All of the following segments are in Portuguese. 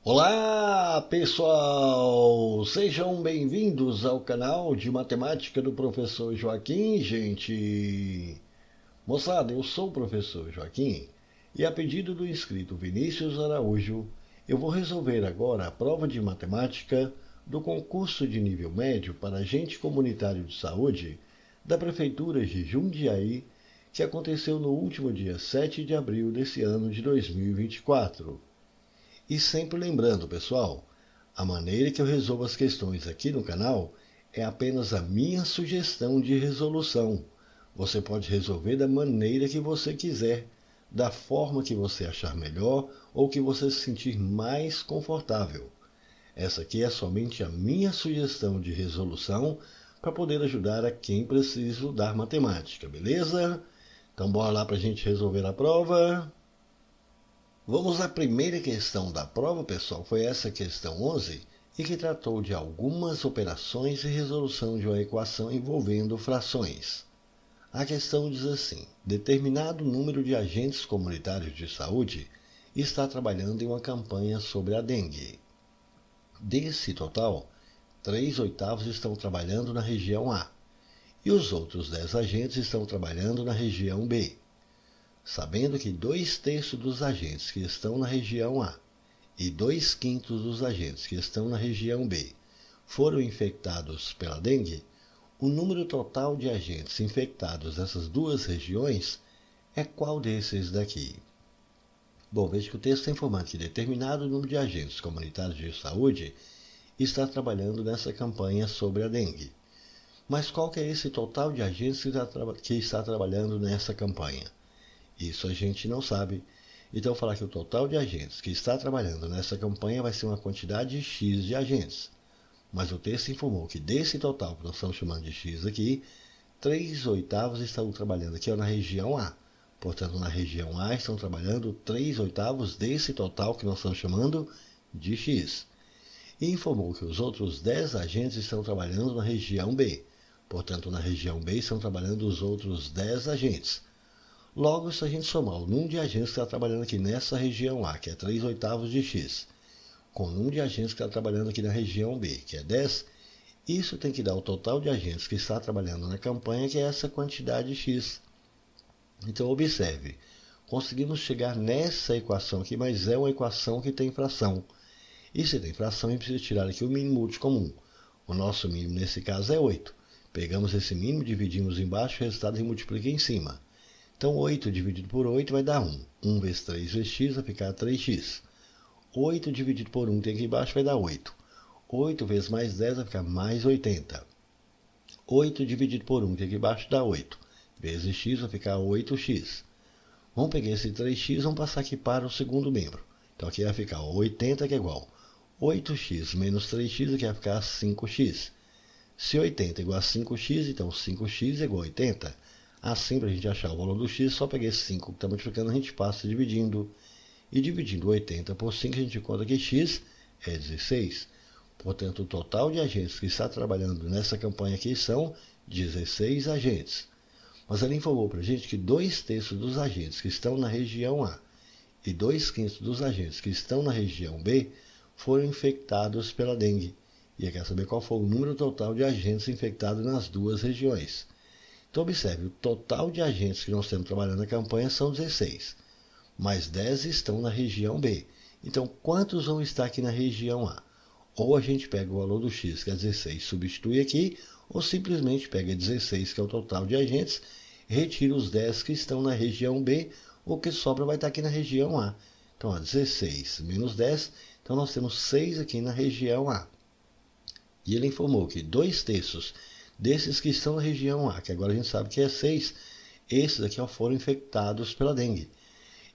Olá, pessoal! Sejam bem-vindos ao canal de matemática do professor Joaquim, gente. Moçada, eu sou o professor Joaquim e a pedido do inscrito Vinícius Araújo, eu vou resolver agora a prova de matemática do concurso de nível médio para agente comunitário de saúde da Prefeitura de Jundiaí, que aconteceu no último dia 7 de abril desse ano de 2024. E sempre lembrando, pessoal, a maneira que eu resolvo as questões aqui no canal é apenas a minha sugestão de resolução. Você pode resolver da maneira que você quiser, da forma que você achar melhor ou que você se sentir mais confortável. Essa aqui é somente a minha sugestão de resolução para poder ajudar a quem precisa estudar matemática, beleza? Então bora lá para a gente resolver a prova. Vamos à primeira questão da prova, pessoal, foi essa questão 11, e que tratou de algumas operações e resolução de uma equação envolvendo frações. A questão diz assim: determinado número de agentes comunitários de saúde está trabalhando em uma campanha sobre a dengue. Desse total, 3/8 estão trabalhando na região A, e os outros 10 agentes estão trabalhando na região B. Sabendo que 2/3 dos agentes que estão na região A e 2/5 dos agentes que estão na região B foram infectados pela dengue, o número total de agentes infectados nessas duas regiões é qual desses daqui? Bom, veja que o texto está informando que determinado número de agentes comunitários de saúde está trabalhando nessa campanha sobre a dengue. Mas qual que é esse total de agentes que está trabalhando nessa campanha? Isso a gente não sabe. Então, falar que o total de agentes que está trabalhando nessa campanha vai ser uma quantidade X de agentes. Mas o texto informou que desse total, que nós estamos chamando de X aqui, 3/8 estão trabalhando aqui na região A. Portanto, na região A estão trabalhando 3/8 desse total que nós estamos chamando de X. E informou que os outros 10 agentes estão trabalhando na região B. Portanto, na região B estão trabalhando os outros 10 agentes. Logo, se a gente somar o número de agentes que está trabalhando aqui nessa região A, que é 3/8 de X, com o número de agentes que está trabalhando aqui na região B, que é 10, isso tem que dar o total de agentes que está trabalhando na campanha, que é essa quantidade X. Então, observe, conseguimos chegar nessa equação aqui, mas é uma equação que tem fração. E se tem fração, a gente precisa tirar aqui o mínimo múltiplo comum. O nosso mínimo nesse caso é 8. Pegamos esse mínimo, dividimos embaixo, o resultado a gente multiplica em cima. Então, 8 dividido por 8 vai dar 1. 1 vezes 3 vezes x vai ficar 3x. 8 dividido por 1 tem aqui embaixo vai dar 8. 8 vezes mais 10 vai ficar mais 80. 8 dividido por 1 tem aqui embaixo dá 8. Vezes x vai ficar 8x. Vamos pegar esse 3x e vamos passar aqui para o segundo membro. Então, aqui vai ficar 80, que é igual 8x menos 3x, aqui vai ficar 5x. Se 80 é igual a 5x, então 5x é igual a 80. Assim, para a gente achar o valor do x, só pegar esse 5 que está multiplicando, a gente passa dividindo. E dividindo 80 por 5, a gente encontra que x é 16. Portanto, o total de agentes que está trabalhando nessa campanha aqui são 16 agentes. Mas ela informou para a gente que 2/3 dos agentes que estão na região A e 2/5 dos agentes que estão na região B foram infectados pela dengue. E ela quer saber qual foi o número total de agentes infectados nas duas regiões. Então, observe, o total de agentes que nós temos trabalhando na campanha são 16, mas 10 estão na região B. Então, quantos vão estar aqui na região A? Ou a gente pega o valor do x, que é 16, substitui aqui, ou simplesmente pega 16, que é o total de agentes, retira os 10 que estão na região B, o que sobra vai estar aqui na região A. Então, 16 menos 10, então nós temos 6 aqui na região A. E ele informou que 2/3 desses que estão na região A, que agora a gente sabe que é 6, esses aqui foram infectados pela dengue.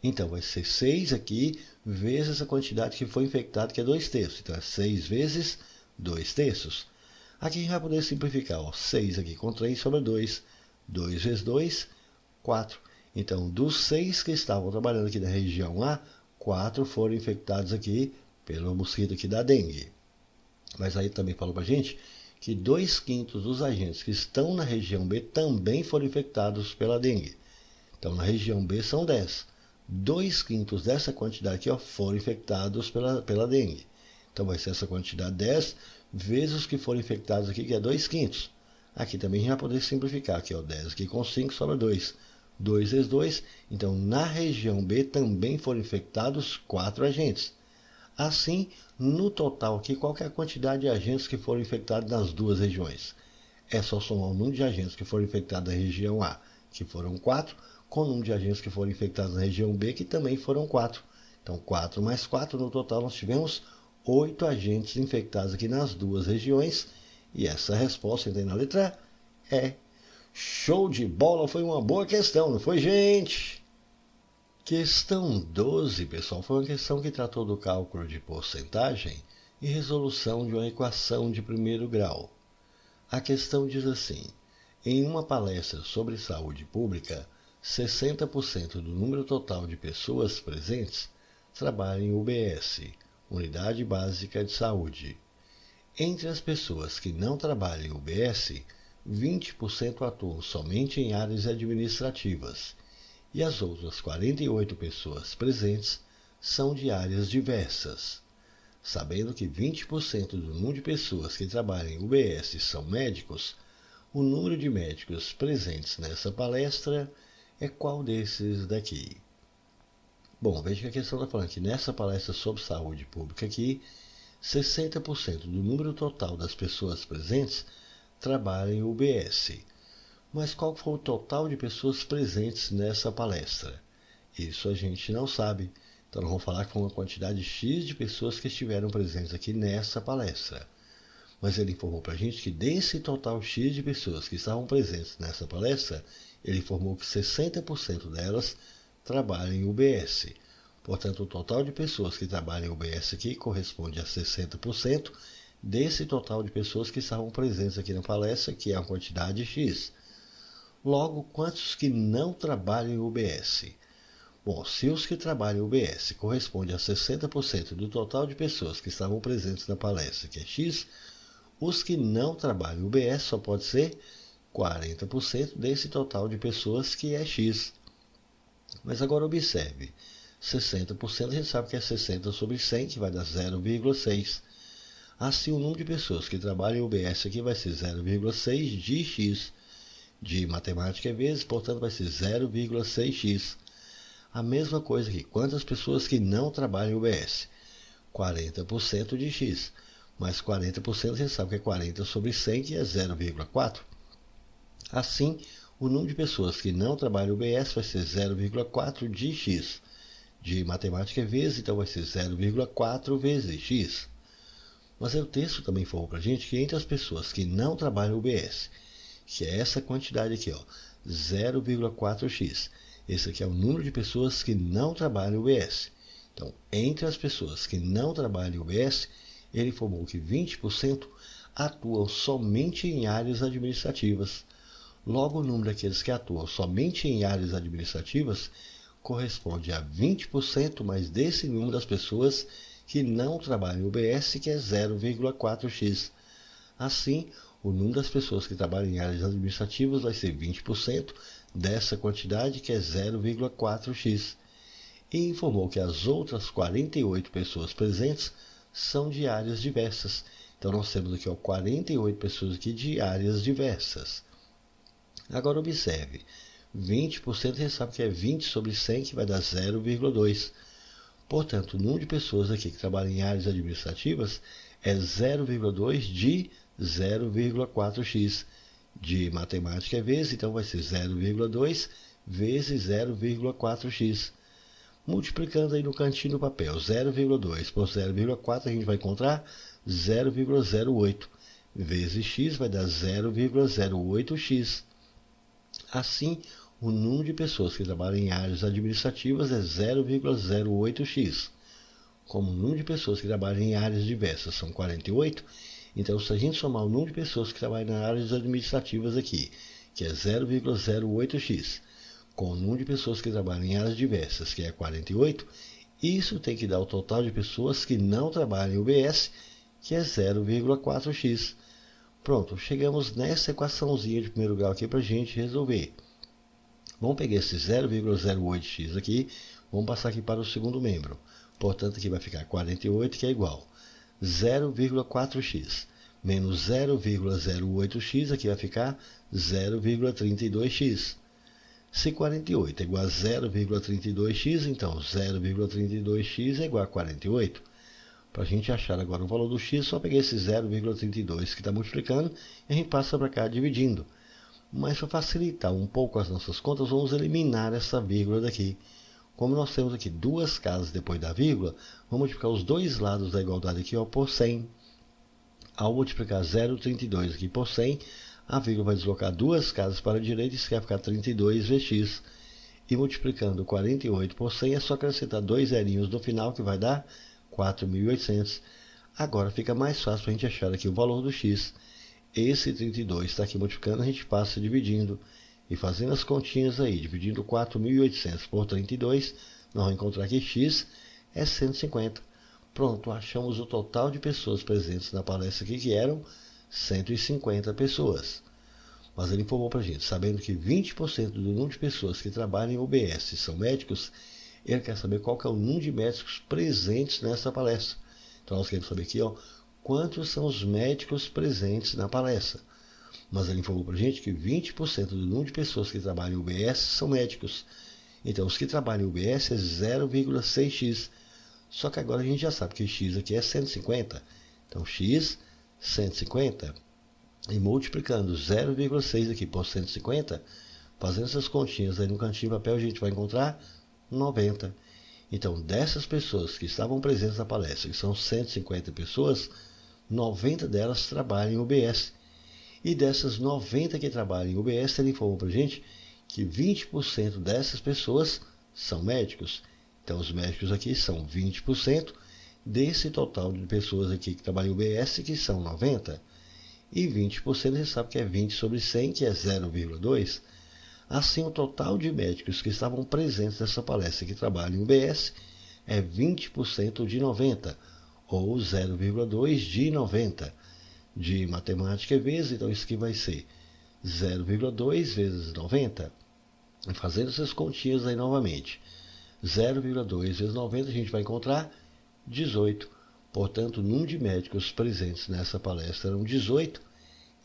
Então, vai ser 6 aqui, vezes essa quantidade que foi infectada, que é 2/3. Então, é 6 vezes 2/3. Aqui a gente vai poder simplificar. 6 aqui com 3 sobra 2. 2 vezes 2, 4. Então, dos 6 que estavam trabalhando aqui na região A, 4 foram infectados aqui pelo mosquito aqui da dengue. Mas aí também falou para a gente que 2/5 dos agentes que estão na região B também foram infectados pela dengue. Então, na região B são 10. 2/5 dessa quantidade aqui, ó, foram infectados pela dengue. Então vai ser essa quantidade 10 vezes os que foram infectados aqui, que é 2/5. Aqui também a gente vai poder simplificar, aqui ó, 10 aqui com 5 sobra 2. 2 vezes 2, então na região B também foram infectados 4 agentes. Assim, no total aqui, qual que é a quantidade de agentes que foram infectados nas duas regiões? É só somar o número de agentes que foram infectados na região A, que foram 4, com o número de agentes que foram infectados na região B, que também foram 4. Então, 4 mais 4, no total nós tivemos 8 agentes infectados aqui nas duas regiões. E essa resposta tem na letra E. Show de bola, foi uma boa questão, não foi, gente? Questão 12, pessoal, foi uma questão que tratou do cálculo de porcentagem e resolução de uma equação de primeiro grau. A questão diz assim: em uma palestra sobre saúde pública, 60% do número total de pessoas presentes trabalha em UBS, Unidade Básica de Saúde. Entre as pessoas que não trabalham em UBS, 20% atuam somente em áreas administrativas, e as outras 48 pessoas presentes são de áreas diversas. Sabendo que 20% do número de pessoas que trabalham em UBS são médicos, o número de médicos presentes nessa palestra é qual desses daqui? Bom, veja que a questão está falando que nessa palestra sobre saúde pública aqui, 60% do número total das pessoas presentes trabalham em UBS. Mas qual foi o total de pessoas presentes nessa palestra? Isso a gente não sabe. Então, nós vamos falar que foi uma quantidade X de pessoas que estiveram presentes aqui nessa palestra. Mas ele informou para a gente que desse total X de pessoas que estavam presentes nessa palestra, ele informou que 60% delas trabalham em UBS. Portanto, o total de pessoas que trabalham em UBS aqui corresponde a 60% desse total de pessoas que estavam presentes aqui na palestra, que é a quantidade X. Logo, quantos que não trabalham em UBS? Bom, se os que trabalham em UBS correspondem a 60% do total de pessoas que estavam presentes na palestra, que é X, os que não trabalham em UBS só pode ser 40% desse total de pessoas, que é X. Mas agora observe, 60% a gente sabe que é 60 sobre 100, que vai dar 0,6. Assim, o número de pessoas que trabalham em UBS aqui vai ser 0,6 de X. De matemática é vezes, portanto vai ser 0,6x. A mesma coisa aqui, quantas pessoas que não trabalham em UBS? 40% de x, mais 40% a gente sabe que é 40 sobre 100, que é 0,4. Assim, o número de pessoas que não trabalham em UBS vai ser 0,4 de x. De matemática é vezes, então vai ser 0,4 vezes x. Mas o texto também falou para a gente que entre as pessoas que não trabalham em UBS, que é essa quantidade aqui, ó, 0,4x. Esse aqui é o número de pessoas que não trabalham em UBS. Então, entre as pessoas que não trabalham em UBS, ele informou que 20% atuam somente em áreas administrativas. Logo, o número daqueles que atuam somente em áreas administrativas corresponde a 20% mais desse número das pessoas que não trabalham em UBS, que é 0,4x. Assim, o número das pessoas que trabalham em áreas administrativas vai ser 20% dessa quantidade, que é 0,4x. E informou que as outras 48 pessoas presentes são de áreas diversas. Então, nós temos aqui ó, 48 pessoas aqui de áreas diversas. Agora, observe. 20% a gente sabe que é 20 sobre 100, que vai dar 0,2. Portanto, o número de pessoas aqui que trabalham em áreas administrativas é 0,2 de 0,4x. De matemática é vezes, então vai ser 0,2 vezes 0,4x. Multiplicando aí no cantinho do papel, 0,2 por 0,4, a gente vai encontrar 0,08. Vezes x vai dar 0,08x. Assim, o número de pessoas que trabalham em áreas administrativas é 0,08x. Como o número de pessoas que trabalham em áreas diversas são 48, então se a gente somar o número de pessoas que trabalham em áreas administrativas aqui, que é 0,08x, com o número de pessoas que trabalham em áreas diversas, que é 48, isso tem que dar o total de pessoas que não trabalham em UBS, que é 0,4x. Pronto, chegamos nessa equaçãozinha de primeiro grau aqui para a gente resolver. Vamos pegar esse 0,08x aqui, Vamos passar aqui para o segundo membro. Portanto, aqui vai ficar 48, que é igual 0,4x menos 0,08x, aqui vai ficar 0,32x. Se 48 é igual a 0,32x, então 0,32x é igual a 48. Para a gente achar agora o valor do x, só peguei esse 0,32 que está multiplicando e a gente passa para cá dividindo. Mas para facilitar um pouco as nossas contas, vamos eliminar essa vírgula daqui. Como nós temos aqui duas casas depois da vírgula, vamos multiplicar os dois lados da igualdade aqui por 100. Ao multiplicar 0,32 aqui por 100, a vírgula vai deslocar duas casas para a direita, isso vai ficar 32 vezes x. E multiplicando 48 por 100, é só acrescentar dois zerinhos no final, que vai dar 4.800. Agora fica mais fácil para a gente achar aqui o valor do x. Esse 32 está aqui multiplicando, a gente passa dividindo. E fazendo as continhas aí, dividindo 4.800 por 32, nós vamos encontrar que x é 150. Pronto, achamos o total de pessoas presentes na palestra aqui, que eram 150 pessoas. Mas ele informou para a gente, sabendo que 20% do número de pessoas que trabalham em UBS são médicos, ele quer saber qual que é o número de médicos presentes nessa palestra. Então nós queremos saber aqui, quantos são os médicos presentes na palestra. Mas ele informou para a gente que 20% do número de pessoas que trabalham em UBS são médicos. Então, os que trabalham em UBS é 0,6x. Só que agora a gente já sabe que x aqui é 150. Então, x, 150. E multiplicando 0,6 aqui por 150, fazendo essas continhas aí no cantinho de papel, a gente vai encontrar 90. Então, dessas pessoas que estavam presentes na palestra, que são 150 pessoas, 90 delas trabalham em UBS. E dessas 90 que trabalham em UBS, ele informou para a gente que 20% dessas pessoas são médicos. Então, os médicos aqui são 20% desse total de pessoas aqui que trabalham em UBS, que são 90. E 20% você sabe que é 20 sobre 100, que é 0,2. Assim, o total de médicos que estavam presentes nessa palestra que trabalham em UBS é 20% de 90, ou 0,2 de 90. De matemática vezes, então isso aqui vai ser 0,2 vezes 90. Fazendo essas continhas aí novamente. 0,2 vezes 90 a gente vai encontrar 18. Portanto, o número de médicos presentes nessa palestra eram 18.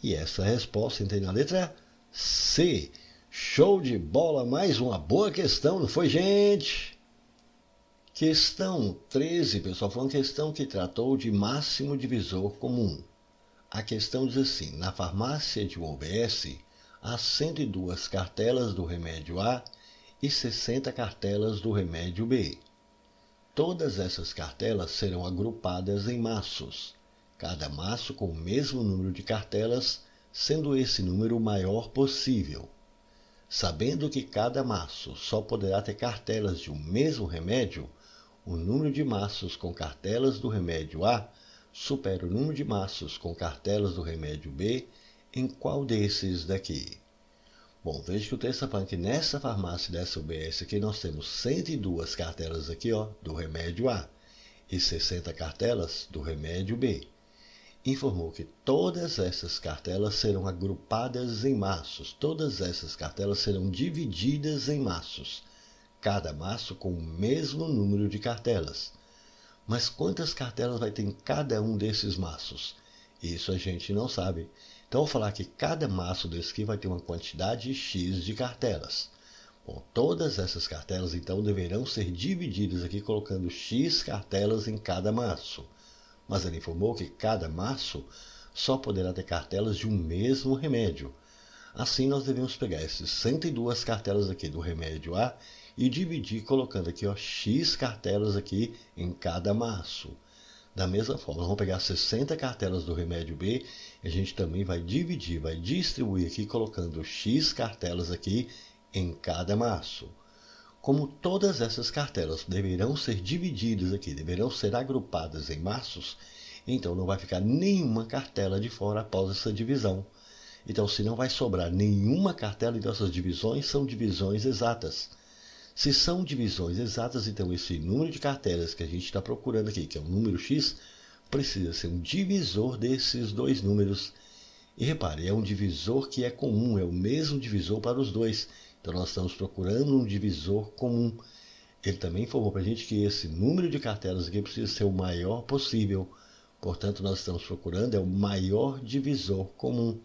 E essa resposta tem na letra C. Show de bola, mais uma boa questão, não foi, gente? Questão 13, pessoal, foi uma questão que tratou de máximo divisor comum. A questão diz assim: na farmácia de um UBS, há 102 cartelas do remédio A e 60 cartelas do remédio B. Todas essas cartelas serão agrupadas em maços, cada maço com o mesmo número de cartelas, sendo esse número o maior possível. Sabendo que cada maço só poderá ter cartelas de um mesmo remédio, o número de maços com cartelas do remédio A supera o número de maços com cartelas do remédio B em qual desses daqui? Bom, veja que o texto está falando que nessa farmácia dessa UBS aqui nós temos 102 cartelas aqui, do remédio A e 60 cartelas do remédio B. Informou que todas essas cartelas serão agrupadas em maços, todas essas cartelas serão divididas em maços, cada maço com o mesmo número de cartelas. Mas quantas cartelas vai ter em cada um desses maços? Isso a gente não sabe. Então, eu vou falar que cada maço desse aqui vai ter uma quantidade X de cartelas. Bom, todas essas cartelas, então, deverão ser divididas aqui, colocando X cartelas em cada maço. Mas ele informou que cada maço só poderá ter cartelas de um mesmo remédio. Assim, nós devemos pegar essas 102 cartelas aqui do remédio A e dividir colocando aqui X cartelas aqui em cada maço. Da mesma forma, vamos pegar 60 cartelas do remédio B e a gente também vai dividir, vai distribuir aqui colocando X cartelas aqui em cada maço. Como todas essas cartelas deverão ser divididas aqui, deverão ser agrupadas em maços, então não vai ficar nenhuma cartela de fora após essa divisão. Então, se não vai sobrar nenhuma cartela, então essas divisões são divisões exatas. Se são divisões exatas, então esse número de cartelas que a gente está procurando aqui, que é o número X, precisa ser um divisor desses dois números. E repare, é um divisor que é comum, é o mesmo divisor para os dois. Então nós estamos procurando um divisor comum. ele também informou para a gente que esse número de cartelas aqui precisa ser o maior possível. Portanto, nós estamos procurando o maior divisor comum.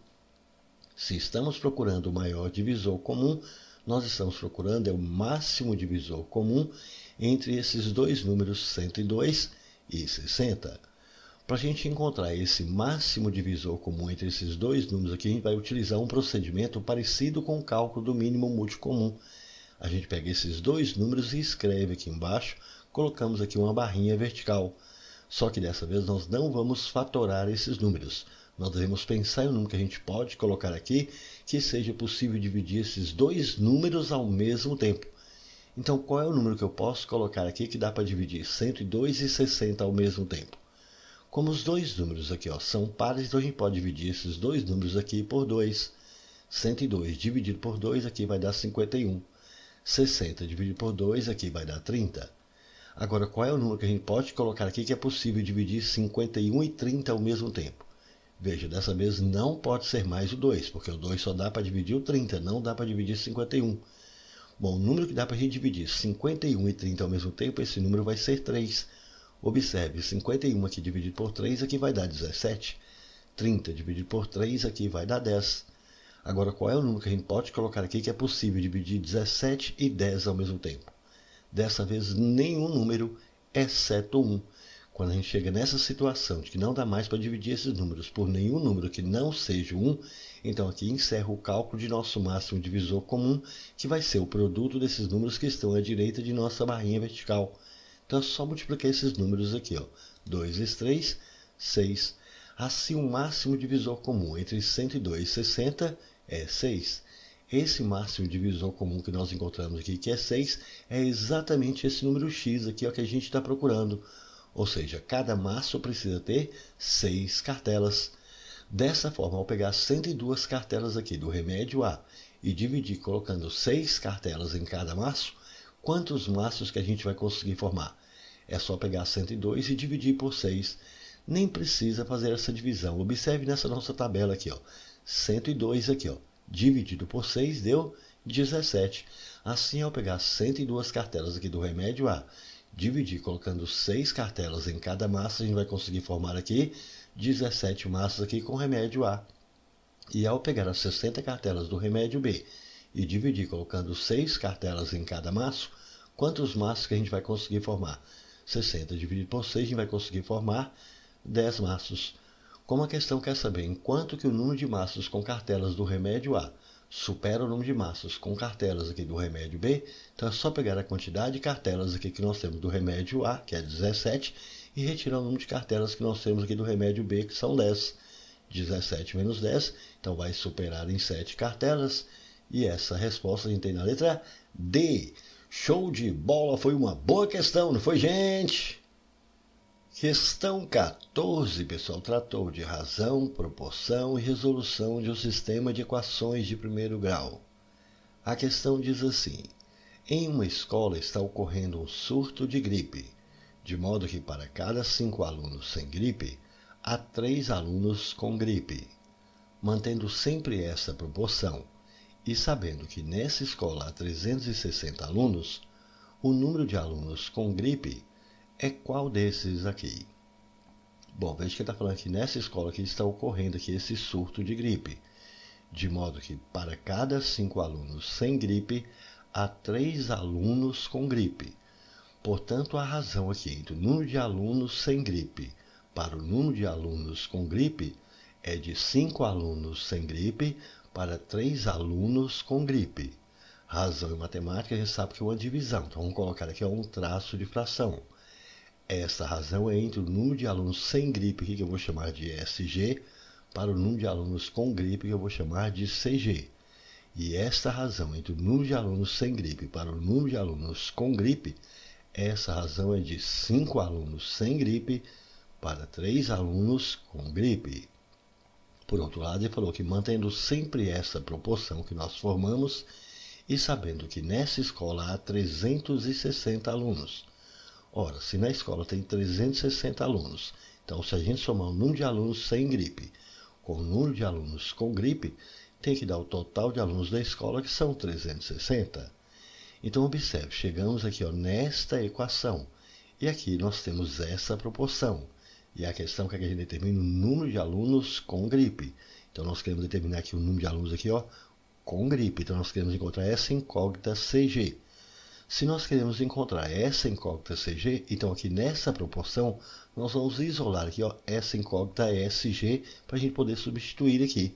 Se estamos procurando o maior divisor comum, nós estamos procurando o máximo divisor comum entre esses dois números 102 e 60. Para a gente encontrar esse máximo divisor comum entre esses dois números aqui, a gente vai utilizar um procedimento parecido com o cálculo do mínimo múltiplo comum. A gente pega esses dois números e escreve aqui embaixo, colocamos aqui uma barrinha vertical. Só que dessa vez nós não vamos fatorar esses números. Nós devemos pensar em um número que a gente pode colocar aqui, que seja possível dividir esses dois números ao mesmo tempo. Então, qual é o número que eu posso colocar aqui que dá para dividir 102 e 60 ao mesmo tempo? Como os dois números aqui são pares, então a gente pode dividir esses dois números aqui por 2. 102 dividido por 2 aqui vai dar 51. 60 dividido por 2 aqui vai dar 30. Agora, qual é o número que a gente pode colocar aqui que é possível dividir 51 e 30 ao mesmo tempo? Veja, dessa vez não pode ser mais o 2, porque o 2 só dá para dividir o 30, não dá para dividir 51. Bom, o número que dá para a gente dividir 51 e 30 ao mesmo tempo, esse número vai ser 3. Observe, 51 aqui dividido por 3 aqui vai dar 17. 30 dividido por 3 aqui vai dar 10. Agora, qual é o número que a gente pode colocar aqui que é possível dividir 17 e 10 ao mesmo tempo? Dessa vez, nenhum número, exceto 1. Quando a gente chega nessa situação de que não dá mais para dividir esses números por nenhum número que não seja 1, então aqui encerra o cálculo de nosso máximo divisor comum, que vai ser o produto desses números que estão à direita de nossa barrinha vertical. Então é só multiplicar esses números aqui. 2 vezes 3, 6. Assim, o máximo divisor comum entre 102 e 60 é 6. Esse máximo divisor comum que nós encontramos aqui, que é 6, é exatamente esse número x aqui que a gente está procurando. Ou seja, cada maço precisa ter 6 cartelas. Dessa forma, ao pegar 102 cartelas aqui do remédio A e dividir colocando 6 cartelas em cada maço, quantos maços que a gente vai conseguir formar? É só pegar 102 e dividir por 6. Nem precisa fazer essa divisão. Observe nessa nossa tabela aqui. 102 aqui, dividido por 6 deu 17. Assim, ao pegar 102 cartelas aqui do remédio A, dividir colocando 6 cartelas em cada massa, a gente vai conseguir formar aqui 17 maços aqui com remédio A. E ao pegar as 60 cartelas do remédio B e dividir colocando 6 cartelas em cada maço, quantos maços que a gente vai conseguir formar? 60 dividido por 6, a gente vai conseguir formar 10 maços. Como a questão quer saber em quanto que o número de maços com cartelas do remédio A supera o número de maços com cartelas aqui do remédio B, então é só pegar a quantidade de cartelas aqui que nós temos do remédio A, que é 17, e retirar o número de cartelas que nós temos aqui do remédio B, que são 10. 17 menos 10, então vai superar em 7 cartelas, e essa resposta a gente tem na letra D. Show de bola, foi uma boa questão, não foi, gente? Questão 14, pessoal, tratou de razão, proporção e resolução de um sistema de equações de primeiro grau. A questão diz assim: em uma escola está ocorrendo um surto de gripe, de modo que para cada 5 alunos sem gripe, há 3 alunos com gripe. Mantendo sempre essa proporção e sabendo que nessa escola há 360 alunos, o número de alunos com gripe é qual desses aqui? Bom, veja que está falando que nessa escola aqui está ocorrendo aqui esse surto de gripe, de modo que para cada 5 alunos sem gripe, há 3 alunos com gripe. Portanto, a razão aqui entre o número de alunos sem gripe para o número de alunos com gripe é de 5 alunos sem gripe para 3 alunos com gripe. Razão em matemática, a gente sabe que é uma divisão, então vamos colocar aqui um traço de fração. Essa razão é entre o número de alunos sem gripe, que eu vou chamar de SG, para o número de alunos com gripe, que eu vou chamar de CG. E esta razão entre o número de alunos sem gripe para o número de alunos com gripe, essa razão é de 5 alunos sem gripe para 3 alunos com gripe. Por outro lado, ele falou que mantendo sempre essa proporção que nós formamos e sabendo que nessa escola há 360 alunos. Ora, se na escola tem 360 alunos, então se a gente somar o número de alunos sem gripe com o número de alunos com gripe, tem que dar o total de alunos da escola, que são 360. Então observe, chegamos aqui nesta equação e aqui nós temos essa proporção. E a questão é que a gente determina o número de alunos com gripe. Então nós queremos determinar aqui o número de alunos aqui, com gripe. Então nós queremos encontrar essa incógnita CG. Se nós queremos encontrar essa incógnita CG, então aqui nessa proporção, nós vamos isolar aqui, essa incógnita SG, para a gente poder substituir aqui.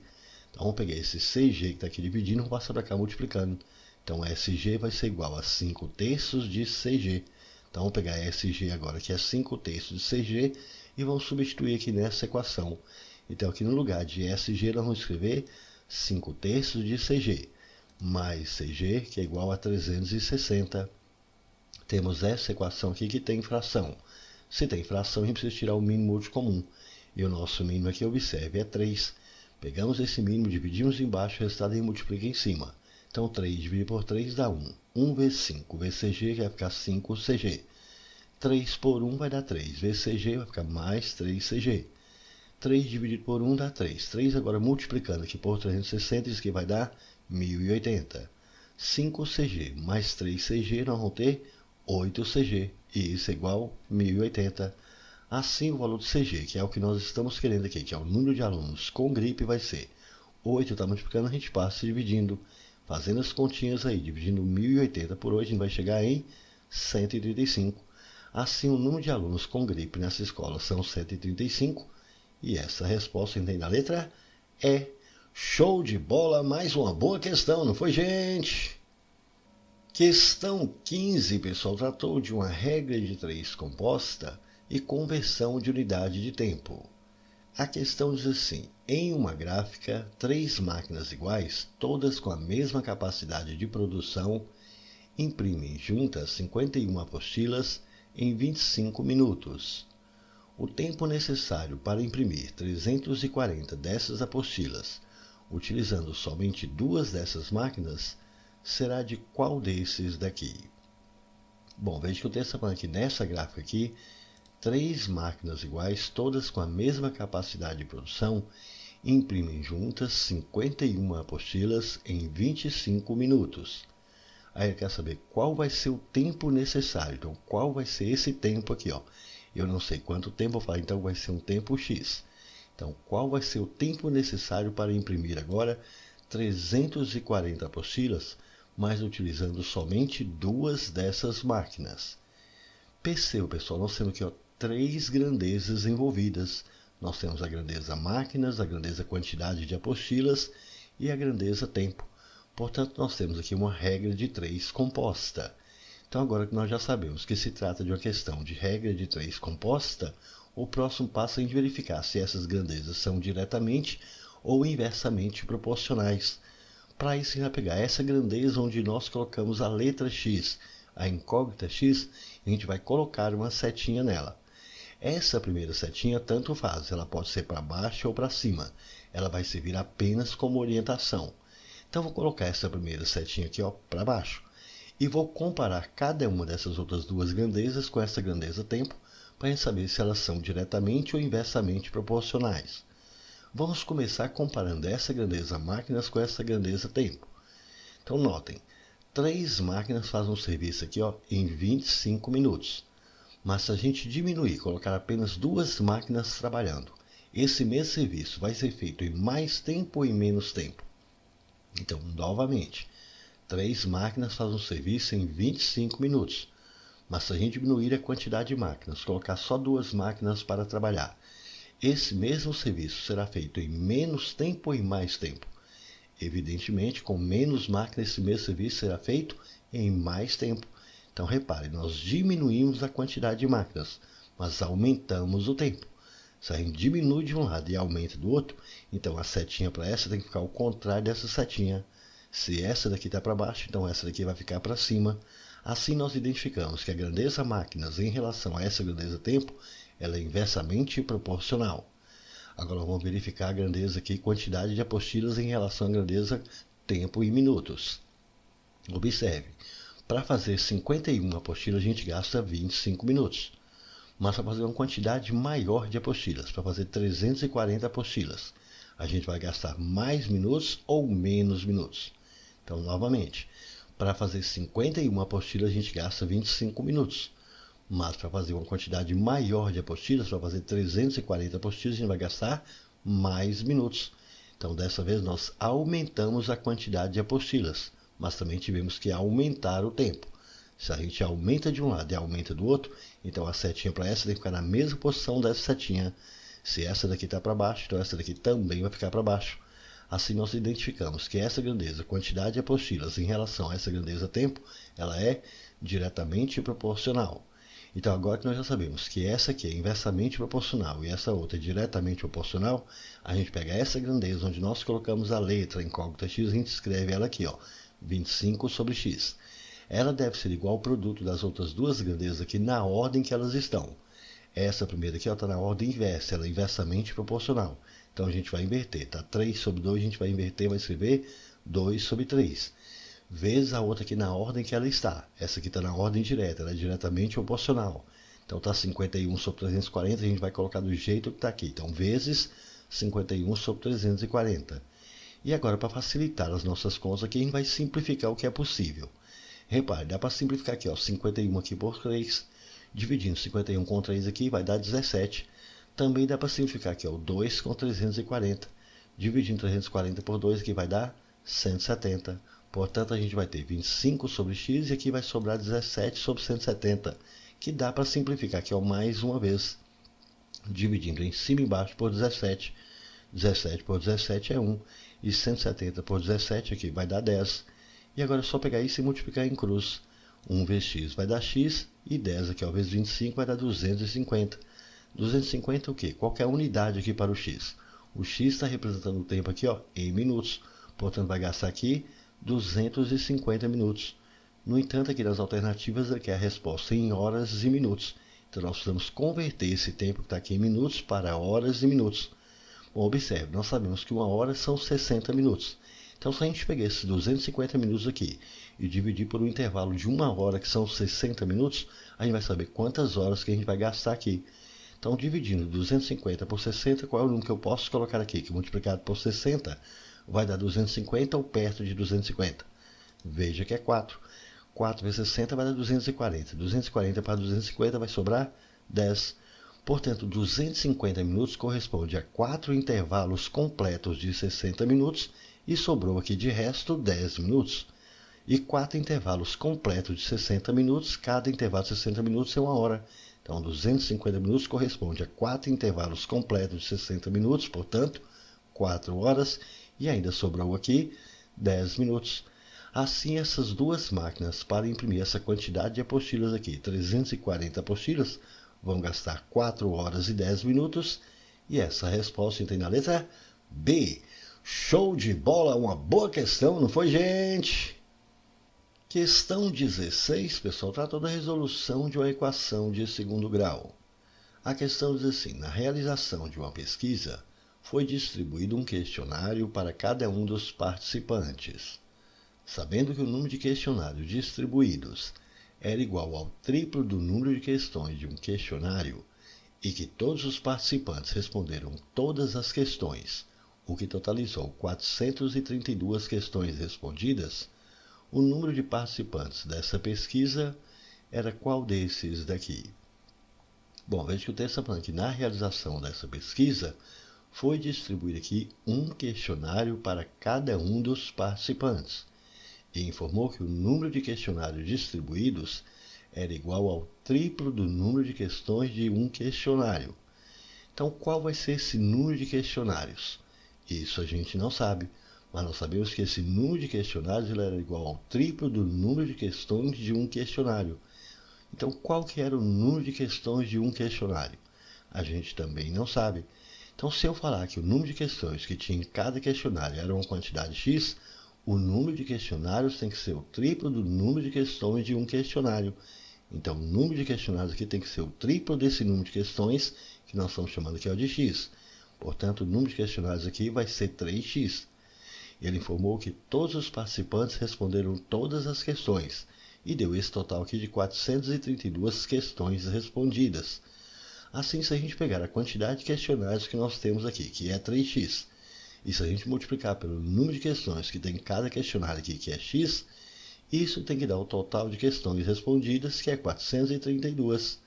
Então vamos pegar esse CG que está aqui dividindo e vamos passar para cá multiplicando. Então SG vai ser igual a 5 terços de CG. Então vamos pegar SG agora, que é 5 terços de CG, e vamos substituir aqui nessa equação. Então aqui no lugar de SG nós vamos escrever 5 terços de CG, mais CG, que é igual a 360. Temos essa equação aqui que tem fração. Se tem fração, a gente precisa tirar o mínimo múltiplo comum. E o nosso mínimo aqui, observe, é 3. Pegamos esse mínimo, dividimos embaixo, o resultado aí multiplica em cima. Então 3 dividido por 3 dá 1. 1 vezes 5 vezes CG, que vai ficar 5 CG. 3 por 1 vai dar 3. Vezes CG vai ficar mais 3 CG. 3 dividido por 1 dá 3. 3 agora multiplicando aqui por 360, isso aqui vai dar 1080. 5 CG mais 3 CG, nós vamos ter 8 CG. E isso é igual a 1080. Assim, o valor do CG, que é o que nós estamos querendo aqui, que é o número de alunos com gripe, vai ser 8, está multiplicando, a gente passa dividindo, fazendo as continhas aí, dividindo 1080 por 8, a gente vai chegar em 135. Assim, o número de alunos com gripe nessa escola são 135. E essa resposta tem na letra E. Show de bola, mais uma boa questão, não foi, gente? Questão 15, pessoal, tratou de uma regra de 3 composta e conversão de unidade de tempo. A questão diz assim: em uma gráfica, 3 máquinas iguais, todas com a mesma capacidade de produção, imprimem juntas 51 apostilas em 25 minutos. O tempo necessário para imprimir 340 dessas apostilas, utilizando somente 2 dessas máquinas, será de qual desses daqui? Bom, veja que eu tenho essa falando aqui nessa gráfica aqui, 3 máquinas iguais, todas com a mesma capacidade de produção, imprimem juntas 51 apostilas em 25 minutos. Aí ele quer saber qual vai ser o tempo necessário. Então, qual vai ser esse tempo aqui, Eu não sei quanto tempo eu falo, então vai ser um tempo X. Então, qual vai ser o tempo necessário para imprimir agora 340 apostilas, mas utilizando somente 2 dessas máquinas? Perceba, pessoal, nós temos aqui 3 grandezas envolvidas. Nós temos a grandeza máquinas, a grandeza quantidade de apostilas e a grandeza tempo. Portanto, nós temos aqui uma regra de 3 composta. Então, agora que nós já sabemos que se trata de uma questão de regra de 3 composta, o próximo passo é a gente verificar se essas grandezas são diretamente ou inversamente proporcionais. Para isso, a gente vai pegar essa grandeza onde nós colocamos a letra X, a incógnita X, e a gente vai colocar uma setinha nela. Essa primeira setinha tanto faz, ela pode ser para baixo ou para cima. Ela vai servir apenas como orientação. Então, vou colocar essa primeira setinha aqui para baixo. E vou comparar cada uma dessas outras 2 grandezas com essa grandeza tempo, para saber se elas são diretamente ou inversamente proporcionais. Vamos começar comparando essa grandeza máquinas com essa grandeza tempo. Então notem, 3 máquinas fazem um serviço aqui em 25 minutos. Mas se a gente diminuir, colocar apenas 2 máquinas trabalhando, esse mesmo serviço vai ser feito em mais tempo ou em menos tempo? Então, novamente, 3 máquinas fazem um serviço em 25 minutos. Mas se a gente diminuir a quantidade de máquinas, colocar só 2 máquinas para trabalhar, esse mesmo serviço será feito em menos tempo ou em mais tempo? Evidentemente, com menos máquinas, esse mesmo serviço será feito em mais tempo. Então, repare, nós diminuímos a quantidade de máquinas, mas aumentamos o tempo. Se a gente diminui de um lado e aumenta do outro, então a setinha para essa tem que ficar ao contrário dessa setinha. Se essa daqui está para baixo, então essa daqui vai ficar para cima. Assim nós identificamos que a grandeza máquinas em relação a essa grandeza tempo, ela é inversamente proporcional. Agora vamos verificar a grandeza aqui, quantidade de apostilas em relação à grandeza tempo em minutos. Observe, para fazer 51 apostilas a gente gasta 25 minutos. Mas para fazer uma quantidade maior de apostilas, para fazer 340 apostilas, a gente vai gastar mais minutos ou menos minutos. Então, novamente, Para fazer 51 apostilas a gente gasta 25 minutos. Mas para fazer uma quantidade maior de apostilas, para fazer 340 apostilas, a gente vai gastar mais minutos. Então, dessa vez, nós aumentamos a quantidade de apostilas, mas também tivemos que aumentar o tempo. Se a gente aumenta de um lado e aumenta do outro, então a setinha para essa tem que ficar na mesma posição dessa setinha. Se essa daqui está para baixo, então essa daqui também vai ficar para baixo. Assim nós identificamos que essa grandeza, quantidade de apostilas em relação a essa grandeza tempo, ela é diretamente proporcional. Então agora que nós já sabemos que essa aqui é inversamente proporcional e essa outra é diretamente proporcional, a gente pega essa grandeza onde nós colocamos a letra incógnita x, a gente escreve ela aqui, ó, 25 sobre x. Ela deve ser igual ao produto das outras duas grandezas aqui na ordem que elas estão. Essa primeira aqui está na ordem inversa, ela é inversamente proporcional. Então a gente vai inverter, tá? 3 sobre 2 a gente vai inverter, vai escrever 2 sobre 3. Vezes a outra aqui na ordem que ela está. Essa aqui está na ordem direta, ela é diretamente proporcional. Então está 51 sobre 340, a gente vai colocar do jeito que está aqui. Então vezes 51 sobre 340. E agora, para facilitar as nossas contas aqui, a gente vai simplificar o que é possível. Repare, dá para simplificar aqui, ó, 51 aqui por 3, dividindo 51 com 3 aqui, vai dar 17. Também dá para simplificar aqui, ó, 2 com 340, dividindo 340 por 2 aqui vai dar 170. Portanto, a gente vai ter 25 sobre x e aqui vai sobrar 17 sobre 170, que dá para simplificar aqui, ó, mais uma vez, dividindo em cima e embaixo por 17. 17 por 17 é 1, e 170 por 17 aqui vai dar 10. E agora é só pegar isso e multiplicar em cruz. 1 vezes x vai dar x, e 10 aqui, ó, vezes 25 vai dar 250. 250 o quê? Qual que é a unidade aqui para o x? O x está representando o tempo aqui, ó, em minutos. Portanto, vai gastar aqui 250 minutos. No entanto, aqui nas alternativas, aqui é a resposta em horas e minutos. Então, nós precisamos converter esse tempo que está aqui em minutos para horas e minutos. Bom, observe, nós sabemos que uma hora são 60 minutos. Então, se a gente pegar esses 250 minutos aqui e dividir por um intervalo de uma hora, que são 60 minutos, a gente vai saber quantas horas que a gente vai gastar aqui. Então, dividindo 250 por 60, qual é o número que eu posso colocar aqui? Que multiplicado por 60 vai dar 250 ou perto de 250. Veja que é 4. 4 vezes 60 vai dar 240. 240 para 250 vai sobrar 10. Portanto, 250 minutos corresponde a 4 intervalos completos de 60 minutos e sobrou aqui de resto 10 minutos. E 4 intervalos completos de 60 minutos, cada intervalo de 60 minutos é uma hora. Então, 250 minutos corresponde a 4 intervalos completos de 60 minutos, portanto, 4 horas, e ainda sobrou aqui 10 minutos. Assim, essas duas máquinas, para imprimir essa quantidade de apostilas aqui, 340 apostilas, vão gastar 4 horas e 10 minutos, e essa resposta tem na letra B. Show de bola, uma boa questão, não foi, gente? Questão 16, pessoal, trata da resolução de uma equação de segundo grau. A questão diz assim: na realização de uma pesquisa, foi distribuído um questionário para cada um dos participantes. Sabendo que o número de questionários distribuídos era igual ao triplo do número de questões de um questionário e que todos os participantes responderam todas as questões, o que totalizou 432 questões respondidas, o número de participantes dessa pesquisa era qual desses daqui? Bom, veja que o texto está falando que na realização dessa pesquisa foi distribuído aqui um questionário para cada um dos participantes e informou que o número de questionários distribuídos era igual ao triplo do número de questões de um questionário. Então, qual vai ser esse número de questionários? Isso a gente não sabe, mas nós sabemos que esse número de questionários ele era igual ao triplo do número de questões de um questionário. Então, qual que era o número de questões de um questionário? A gente também não sabe. Então, se eu falar que o número de questões que tinha em cada questionário era uma quantidade X, o número de questionários tem que ser o triplo do número de questões de um questionário. Então, o número de questionários aqui tem que ser o triplo desse número de questões, que nós estamos chamando aqui de X. Portanto, o número de questionários aqui vai ser 3x. Ele informou que todos os participantes responderam todas as questões e deu esse total aqui de 432 questões respondidas. Assim, se a gente pegar a quantidade de questionários que nós temos aqui, que é 3x, e se a gente multiplicar pelo número de questões que tem em cada questionário aqui, que é x, Isso tem que dar o total de questões respondidas, que é 432.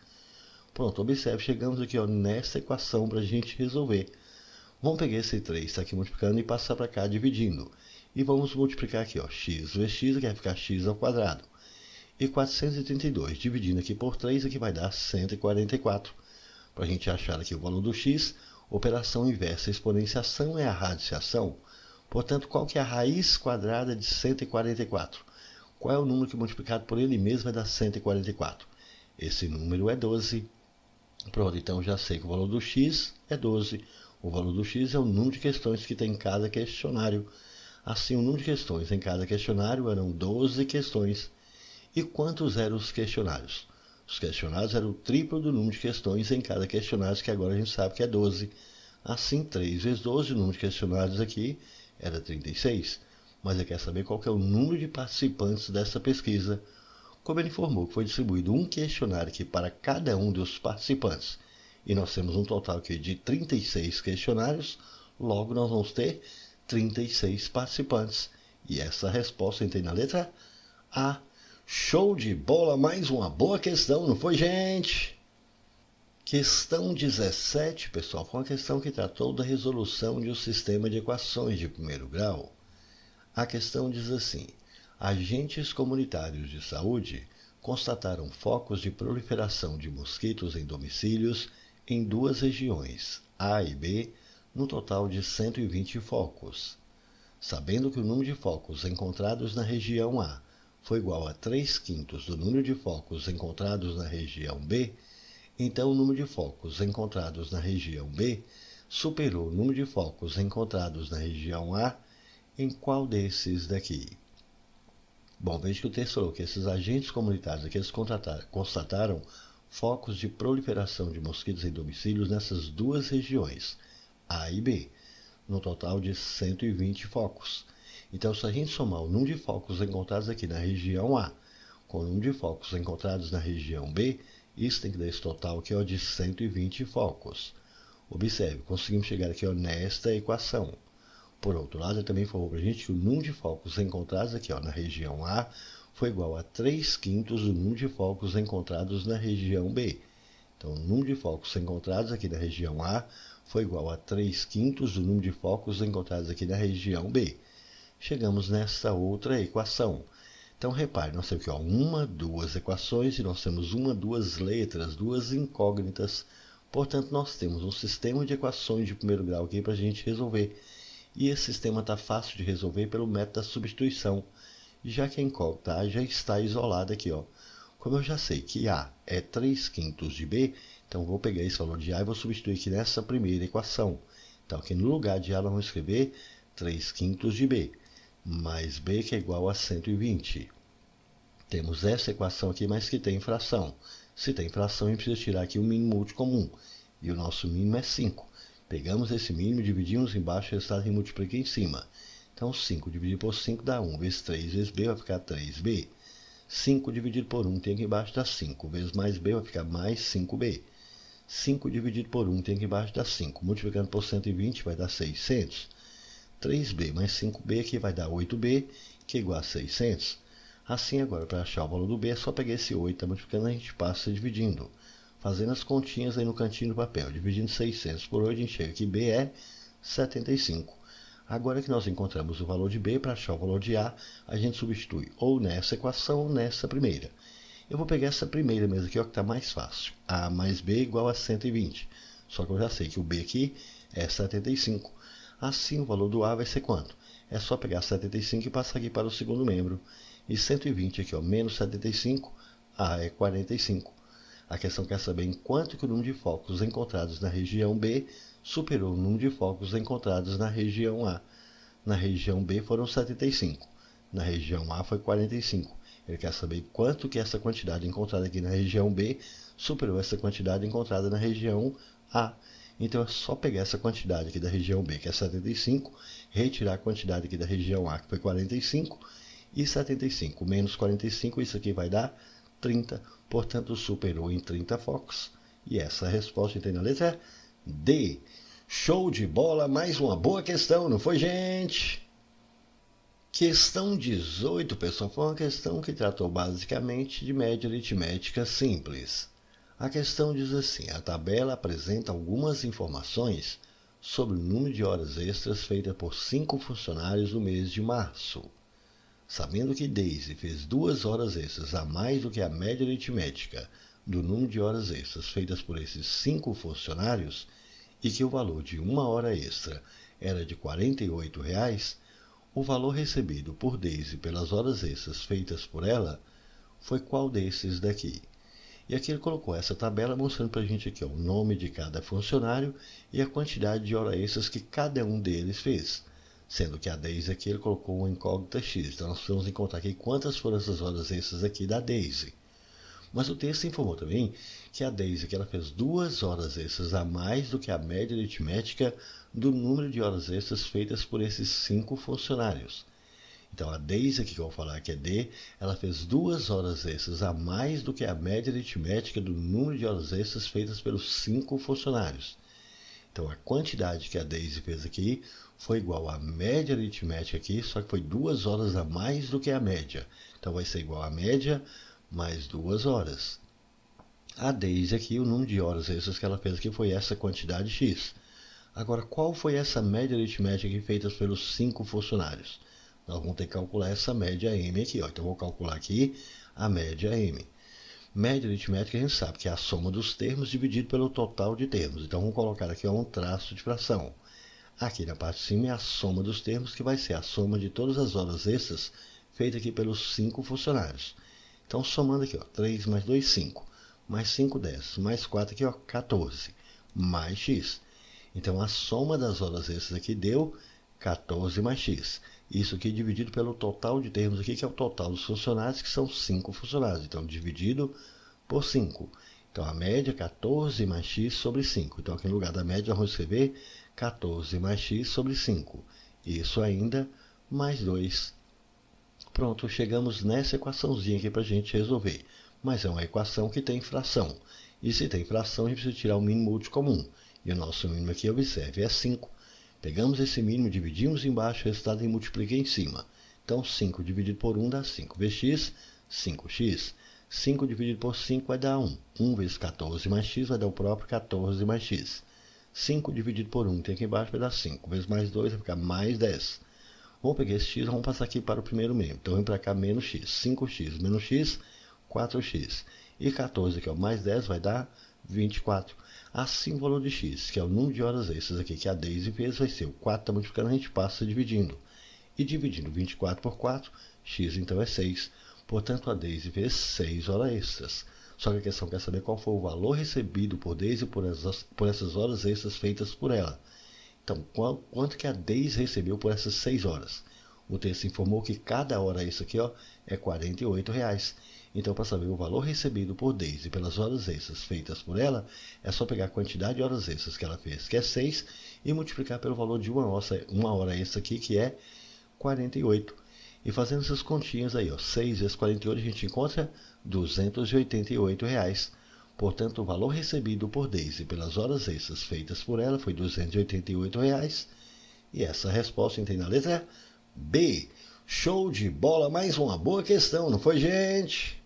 Pronto, observe, chegamos aqui nessa equação para a gente resolver. Vamos pegar esse 3, está aqui multiplicando e passar para cá dividindo. E vamos multiplicar aqui, x vezes x, que vai ficar x ao quadrado. E 432, dividindo aqui por 3, aqui vai dar 144. Para a gente achar aqui o valor do x, operação inversa, exponenciação é a radiciação. Portanto, qual que é a raiz quadrada de 144? Qual é o número que multiplicado por ele mesmo vai dar 144? Esse número é 12. Pronto, então já sei que o valor do x é 12. O valor do x é o número de questões que tem em cada questionário. Assim, o número de questões em cada questionário eram 12 questões. E quantos eram os questionários? Os questionários eram o triplo do número de questões em cada questionário, que agora a gente sabe que é 12. Assim, 3 vezes 12, o número de questionários aqui era 36. Mas ele quer saber qual que é o número de participantes dessa pesquisa. Como ele informou que foi distribuído um questionário aqui para cada um dos participantes, e nós temos um total aqui de 36 questionários, logo nós vamos ter 36 participantes. E essa resposta tem na letra A. Show de bola, mais uma boa questão, não foi, gente? Questão 17, pessoal, foi uma questão que tratou da resolução de um sistema de equações de primeiro grau. A questão diz assim: agentes comunitários de saúde constataram focos de proliferação de mosquitos em domicílios em duas regiões, A e B, no total de 120 focos. Sabendo que o número de focos encontrados na região A foi igual a 3/5 do número de focos encontrados na região B, então o número de focos encontrados na região B superou o número de focos encontrados na região A em qual desses daqui? Bom, veja que o texto falou que esses agentes comunitários aqui eles constataram focos de proliferação de mosquitos em domicílios nessas duas regiões, A e B, no total de 120 focos. Então, se a gente somar o número de focos encontrados aqui na região A com o número de focos encontrados na região B, isso tem que dar esse total aqui de 120 focos. Observe, conseguimos chegar aqui nesta equação. Por outro lado, ele também falou para a gente que o número de focos encontrados aqui na região A foi igual a 3/5 do número de focos encontrados na região B. Então, o número de focos encontrados aqui na região A foi igual a 3/5 do número de focos encontrados aqui na região B. Chegamos nessa outra equação. Então, repare, nós temos aqui duas equações e nós temos duas letras, duas incógnitas. Portanto, nós temos um sistema de equações de primeiro grau aqui para a gente resolver. E esse sistema está fácil de resolver pelo método da substituição, já que a incógnita já está isolada aqui. Como eu já sei que A é 3/5 de B, então vou pegar esse valor de A e vou substituir aqui nessa primeira equação. Então, aqui no lugar de A, nós vamos escrever 3/5 de B, mais B, que é igual a 120. Temos essa equação aqui, mas que tem fração. Se tem fração, a gente precisa tirar aqui o mínimo múltiplo comum, e o nosso mínimo é 5. Pegamos esse mínimo, dividimos embaixo, o resultado e multiplica em cima. Então, 5 dividido por 5 dá 1, vezes 3 vezes B vai ficar 3B. 5 dividido por 1 tem aqui embaixo dá 5, vezes mais B vai ficar mais 5B. 5 dividido por 1 tem aqui embaixo dá 5, multiplicando por 120 vai dar 600. 3B mais 5B aqui vai dar 8B, que é igual a 600. Assim, agora, para achar o valor do B, é só pegar esse 8, multiplicando, a gente passa dividindo. Fazendo as continhas aí no cantinho do papel, dividindo 600 por 8, a gente chega que B é 75. Agora que nós encontramos o valor de B, para achar o valor de A, a gente substitui ou nessa equação ou nessa primeira. Eu vou pegar essa primeira mesmo aqui, que está mais fácil. A mais B igual a 120. Só que eu já sei que o B aqui é 75. Assim, o valor do A vai ser quanto? É só pegar 75 e passar aqui para o segundo membro. E 120 aqui, menos 75, A é 45. A questão quer saber em quanto que o número de focos encontrados na região B superou o número de focos encontrados na região A. Na região B foram 75, na região A foi 45. Ele quer saber quanto que essa quantidade encontrada aqui na região B superou essa quantidade encontrada na região A. Então é só pegar essa quantidade aqui da região B, que é 75, retirar a quantidade aqui da região A, que foi 45, e 75 menos 45, isso aqui vai dar 30, portanto superou em 30 focos. E essa resposta tem na letra D. Show de bola, mais uma boa questão, não foi, gente? Questão 18, pessoal, foi uma questão que tratou basicamente de média aritmética simples. A questão diz assim: a tabela apresenta algumas informações sobre o número de horas extras feitas por 5 funcionários no mês de março. Sabendo que Daisy fez 2 horas extras a mais do que a média aritmética do número de horas extras feitas por esses 5 funcionários e que o valor de uma hora extra era de R$ 48, o valor recebido por Daisy pelas horas extras feitas por ela foi qual desses daqui? E aqui ele colocou essa tabela mostrando para a gente aqui ó, o nome de cada funcionário e a quantidade de horas extras que cada um deles fez. Sendo que a Daisy aqui ele colocou uma incógnita X. Então nós precisamos encontrar aqui quantas foram essas horas extras aqui da Daisy. Mas o texto informou também que a Daisy que ela fez 2 horas extras a mais do que a média aritmética do número de horas extras feitas por esses 5 funcionários. Então a Daisy, que eu vou falar que é D, ela fez 2 horas extras a mais do que a média aritmética do número de horas extras feitas pelos 5 funcionários. Então a quantidade que a Daisy fez aqui foi igual à média aritmética aqui, só que foi 2 horas a mais do que a média. Então vai ser igual à média mais 2 horas. A Daisy aqui, o número de horas extras que ela fez aqui foi essa quantidade X. Agora, qual foi essa média aritmética aqui feita pelos 5 funcionários? Nós vamos ter que calcular essa média M aqui. Ó. Então, eu vou calcular aqui a média M. Média aritmética a gente sabe que é a soma dos termos dividido pelo total de termos. Então, vamos colocar aqui ó, um traço de fração. Aqui na parte de cima é a soma dos termos, que vai ser a soma de todas as horas extras feita aqui pelos 5 funcionários. Então, somando aqui, ó, 3 mais 2, 5. Mais 5, 10. Mais 4 aqui, ó, 14. Mais X. Então, a soma das horas extras aqui deu 14 mais X. Isso aqui dividido pelo total de termos aqui, que é o total dos funcionários, que são 5 funcionários. Então, dividido por 5. Então, a média é 14 mais X sobre 5. Então, aqui no lugar da média, vamos escrever 14 mais X sobre 5. Isso ainda mais 2. Pronto, chegamos nessa equaçãozinha aqui para a gente resolver. Mas é uma equação que tem fração. E se tem fração, a gente precisa tirar o mínimo útil comum. E o nosso mínimo aqui, observe, é 5. Pegamos esse mínimo, dividimos embaixo, o resultado e multiplica em cima. Então, 5 dividido por 1 dá 5vx, 5x. 5 dividido por 5 vai dar 1. 1 vezes 14 mais x vai dar o próprio 14 mais x. 5 dividido por 1 tem aqui embaixo vai dar 5. Vezes mais 2 vai ficar mais 10. Vamos pegar esse x, vamos passar aqui para o primeiro membro. Então, vem para cá menos x. 5x menos x, 4x. E 14, que é o mais 10, vai dar 24. Assim, o valor de x, que é o número de horas extras aqui que a Daisy fez, vai ser o 4 está multiplicando, a gente passa dividindo. E dividindo 24 por 4, x então é 6. Portanto, a Daisy fez 6 horas extras. Só que a questão quer saber qual foi o valor recebido por Daisy por essas horas extras feitas por ela. Então, quanto que a Daisy recebeu por essas 6 horas? O texto informou que cada hora extra aqui ó, é R$ 48. Então, para saber o valor recebido por Daisy pelas horas extras feitas por ela, é só pegar a quantidade de horas extras que ela fez, que é 6, e multiplicar pelo valor de uma hora extra aqui, que é 48. E fazendo essas continhas aí, ó, 6 vezes 48, a gente encontra R$ 288. Portanto, o valor recebido por Daisy pelas horas extras feitas por ela foi R$ 288. E essa resposta tem na letra B. Show de bola, mais uma boa questão, não foi, gente?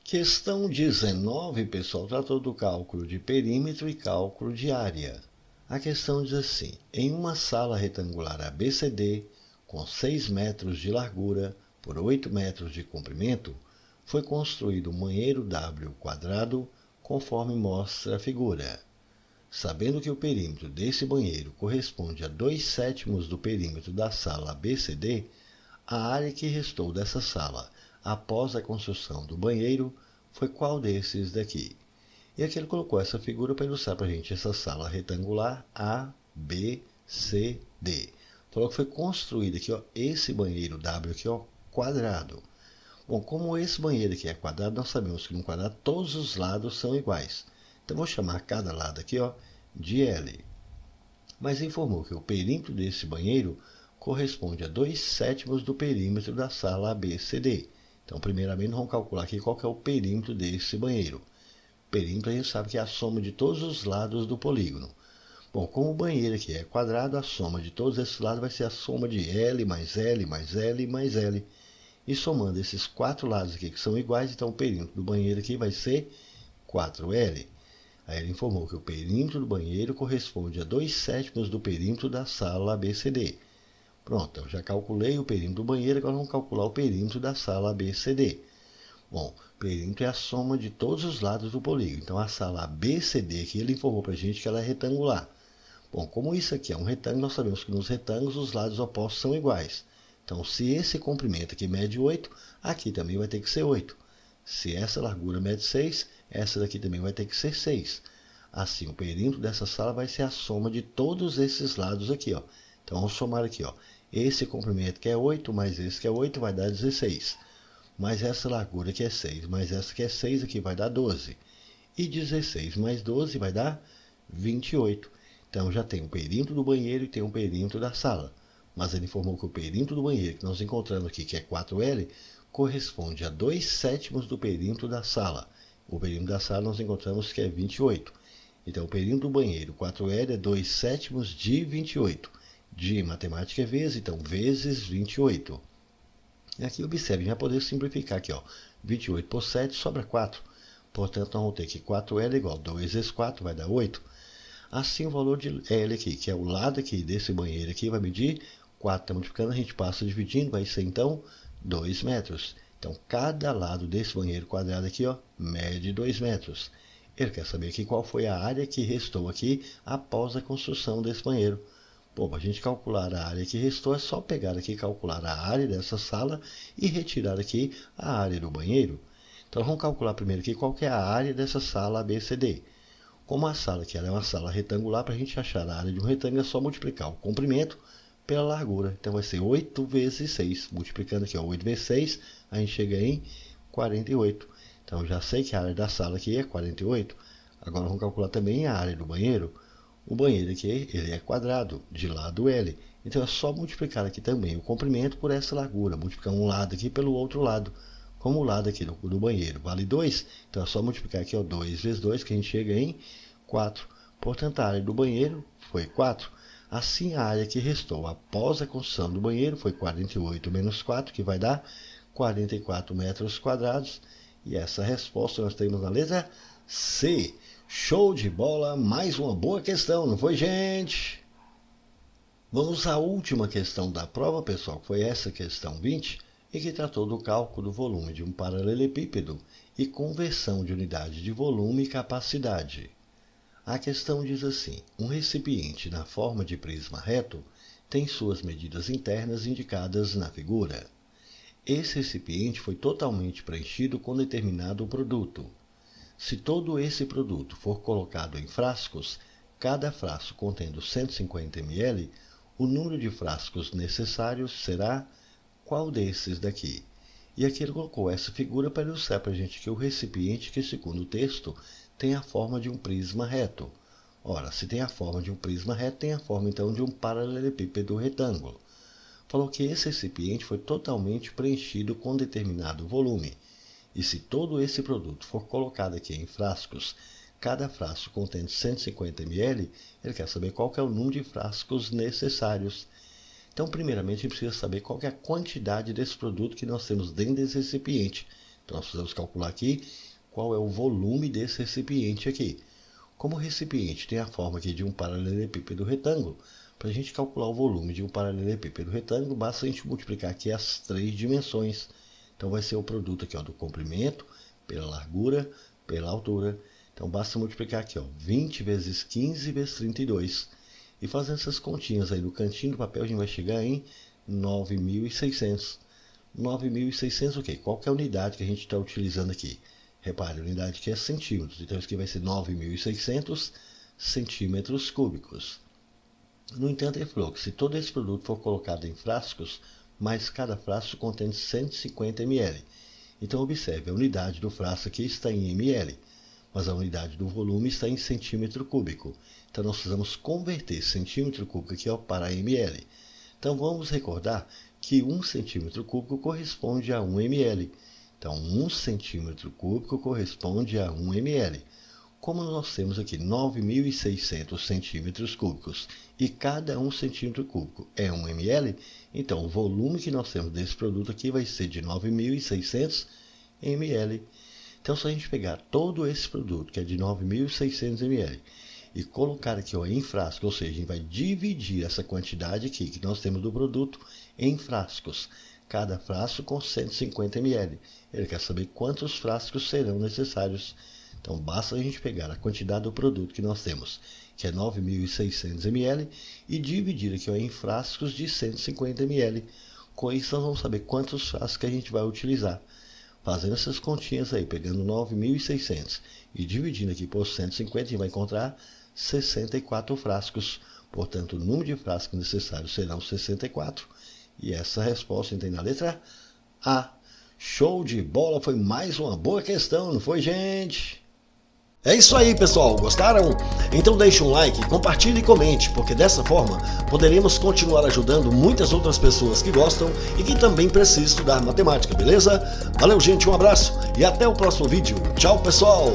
Questão 19, pessoal, tratou do cálculo de perímetro e cálculo de área. A questão diz assim: em uma sala retangular ABCD, com 6 metros de largura por 8 metros de comprimento, foi construído um banheiro W quadrado, conforme mostra a figura. Sabendo que o perímetro desse banheiro corresponde a 2/7 do perímetro da sala ABCD, a área que restou dessa sala após a construção do banheiro foi qual desses daqui? E aqui ele colocou essa figura para ilustrar para a gente essa sala retangular ABCD. Falou que foi construído aqui ó, esse banheiro W aqui ó, quadrado. Bom, como esse banheiro aqui é quadrado, nós sabemos que no quadrado todos os lados são iguais. Então, vou chamar cada lado aqui ó, de L. Mas informou que o perímetro desse banheiro corresponde a 2/7 do perímetro da sala ABCD. Então, primeiramente, vamos calcular aqui qual que é o perímetro desse banheiro. Perímetro a gente sabe que é a soma de todos os lados do polígono. Bom, como o banheiro aqui é quadrado, a soma de todos esses lados vai ser a soma de L mais L mais L mais L. E somando esses 4 lados aqui que são iguais, então o perímetro do banheiro aqui vai ser 4L. Aí ele informou que o perímetro do banheiro corresponde a 2/7 do perímetro da sala ABCD. Pronto, eu já calculei o perímetro do banheiro, agora vamos calcular o perímetro da sala ABCD. Bom, perímetro é a soma de todos os lados do polígono. Então a sala ABCD aqui, ele informou para a gente que ela é retangular. Bom, como isso aqui é um retângulo, nós sabemos que nos retângulos os lados opostos são iguais. Então, se esse comprimento aqui mede 8, aqui também vai ter que ser 8. Se essa largura mede 6, essa daqui também vai ter que ser 6. Assim, o perímetro dessa sala vai ser a soma de todos esses lados aqui, ó. Então, vamos somar aqui, ó. Esse comprimento que é 8, mais esse que é 8, vai dar 16. Mais essa largura que é 6, mais essa que é 6, aqui vai dar 12. E 16 mais 12 vai dar 28. Então, já tem o perímetro do banheiro e tem o perímetro da sala. Mas ele informou que o perímetro do banheiro que nós encontramos aqui, que é 4L, corresponde a 2/7 do perímetro da sala. O perímetro da sala nós encontramos que é 28. Então, o perímetro do banheiro 4L é 2/7 de 28. De matemática é vezes, então vezes 28. E aqui observe, já poder simplificar aqui, ó. 28 por 7 sobra 4. Portanto, nós vamos ter que 4L é igual a 2 vezes 4, vai dar 8. Assim, o valor de L aqui, que é o lado aqui desse banheiro aqui, vai medir 4, está multiplicando, a gente passa dividindo, vai ser então 2 metros. Então, cada lado desse banheiro quadrado aqui, ó, mede 2 metros. Ele quer saber aqui qual foi a área que restou aqui após a construção desse banheiro. Bom, para a gente calcular a área que restou, é só pegar aqui e calcular a área dessa sala e retirar aqui a área do banheiro. Então, vamos calcular primeiro aqui qual que é a área dessa sala ABCD. Como a sala aqui ela é uma sala retangular, para a gente achar a área de um retângulo é só multiplicar o comprimento pela largura. Então vai ser 8 vezes 6. Multiplicando aqui, ó, 8 vezes 6, a gente chega em 48. Então eu já sei que a área da sala aqui é 48. Agora vamos calcular também a área do banheiro. O banheiro aqui ele é quadrado, de lado L. Então é só multiplicar aqui também o comprimento por essa largura. Multiplicar um lado aqui pelo outro lado. Como o lado aqui do banheiro vale 2, então é só multiplicar aqui, ó, 2 vezes 2, que a gente chega em 4. Portanto, a área do banheiro foi 4. Assim, a área que restou após a construção do banheiro foi 48 menos 4, que vai dar 44 metros quadrados. E essa resposta nós temos na letra C. Show de bola, mais uma boa questão, não foi, gente? Vamos à última questão da prova, pessoal, que foi essa questão 20, e que tratou do cálculo do volume de um paralelepípedo e conversão de unidade de volume e capacidade. A questão diz assim: um recipiente na forma de prisma reto tem suas medidas internas indicadas na figura. Esse recipiente foi totalmente preenchido com determinado produto. Se todo esse produto for colocado em frascos, cada frasco contendo 150 ml, o número de frascos necessários será qual desses daqui? E aqui ele colocou essa figura para ilustrar para a gente que o recipiente, que segundo o texto, tem a forma de um prisma reto. Ora, se tem a forma de um prisma reto, tem a forma então de um paralelepípedo retângulo. Falou que esse recipiente foi totalmente preenchido com determinado volume. E se todo esse produto for colocado aqui em frascos, cada frasco contendo 150 ml, ele quer saber qual que é o número de frascos necessários. Então, primeiramente, a gente precisa saber qual que é a quantidade desse produto que nós temos dentro desse recipiente. Então, nós precisamos calcular aqui qual é o volume desse recipiente aqui. Como o recipiente tem a forma aqui de um paralelepípedo retângulo, para a gente calcular o volume de um paralelepípedo retângulo, basta a gente multiplicar aqui as 3 dimensões. Então, vai ser o produto aqui, ó, do comprimento, pela largura, pela altura. Então, basta multiplicar aqui, ó, 20 vezes 15 vezes 32. E fazendo essas continhas aí no cantinho do papel, a gente vai chegar em 9.600. 9.600 o quê? Qual que é a unidade que a gente está utilizando aqui? Repare, a unidade aqui é centímetros. Então, isso aqui vai ser 9.600 centímetros cúbicos. No entanto, ele falou que se todo esse produto for colocado em frascos, mas cada frasco contém 150 ml. Então, observe, a unidade do frasco aqui está em ml, mas a unidade do volume está em centímetro cúbico. Então, nós precisamos converter centímetro cúbico aqui, ó, para ml. Então, vamos recordar que 1 centímetro cúbico corresponde a 1 ml. Então, 1 centímetro cúbico corresponde a 1 ml. Como nós temos aqui 9.600 centímetros cúbicos e cada 1 centímetro cúbico é 1 ml, então o volume que nós temos desse produto aqui vai ser de 9.600 ml. Então, se a gente pegar todo esse produto, que é de 9.600 ml, e colocar aqui em frasco, ou seja, a gente vai dividir essa quantidade aqui que nós temos do produto em frascos. Cada frasco com 150 ml. Ele quer saber quantos frascos serão necessários. Então, basta a gente pegar a quantidade do produto que nós temos, que é 9.600 ml, e dividir aqui em frascos de 150 ml. Com isso, nós vamos saber quantos frascos que a gente vai utilizar. Fazendo essas continhas aí, pegando 9.600 e dividindo aqui por 150, a gente vai encontrar 64 frascos. Portanto, o número de frascos necessários serão 64. E essa resposta tem na letra A. Show de bola, foi mais uma boa questão, não foi, gente? É isso aí, pessoal, gostaram? Então deixe um like, compartilhe e comente, porque dessa forma poderemos continuar ajudando muitas outras pessoas que gostam e que também precisam estudar matemática, beleza? Valeu, gente, um abraço e até o próximo vídeo. Tchau, pessoal!